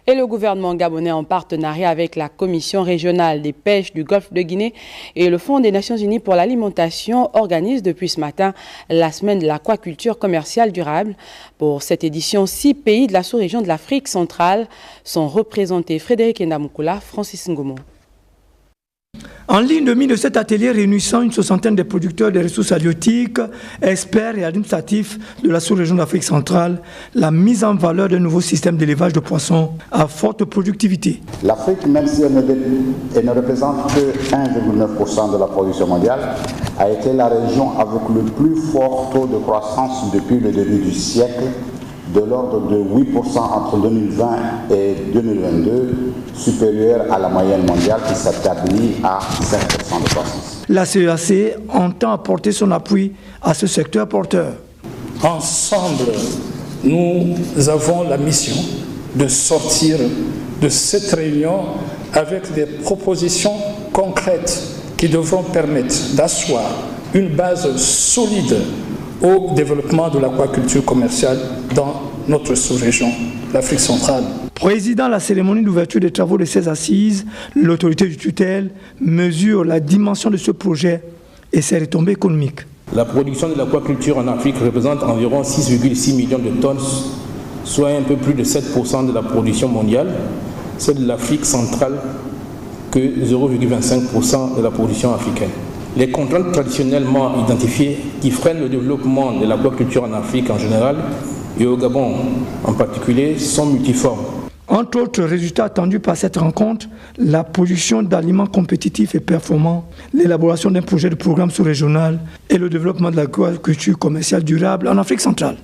Et le gouvernement gabonais, en partenariat avec la Commission régionale des pêches du Golfe de Guinée et le Fonds des Nations Unies pour l'alimentation, organise depuis ce matin la semaine de l'aquaculture commerciale durable. Pour cette édition, 6 pays de la sous-région de l'Afrique centrale sont représentés. Frédéric Ndamukula, Francis Ngomo. En ligne de mire de cet atelier réunissant une soixantaine de producteurs de ressources halieutiques, experts et administratifs de la sous-région d'Afrique centrale, la mise en valeur d'un nouveau système d'élevage de poissons à forte productivité. L'Afrique, même si elle ne représente que 1,9% de la production mondiale, a été la région avec le plus fort taux de croissance depuis le début du siècle, de l'ordre de 8% entre 2020 et 2022, supérieur à la moyenne mondiale qui s'établit à 5% de croissance. La CEAC entend apporter son appui à ce secteur porteur. Ensemble, nous avons la mission de sortir de cette réunion avec des propositions concrètes qui devront permettre d'asseoir une base solide au développement de l'aquaculture commerciale dans notre sous-région, l'Afrique centrale. Président de la cérémonie d'ouverture des travaux de ces assises, l'autorité du tutelle mesure la dimension de ce projet et ses retombées économiques. La production de l'aquaculture en Afrique représente environ 6,6 millions de tonnes, soit un peu plus de 7% de la production mondiale. C'est de l'Afrique centrale que 0,25% de la production africaine. Les contraintes traditionnellement identifiées qui freinent le développement de l'aquaculture en Afrique en général et au Gabon en particulier sont multiformes. Entre autres résultats attendus par cette rencontre, la production d'aliments compétitifs et performants, l'élaboration d'un projet de programme sous-régional et le développement de l'aquaculture commerciale durable en Afrique centrale.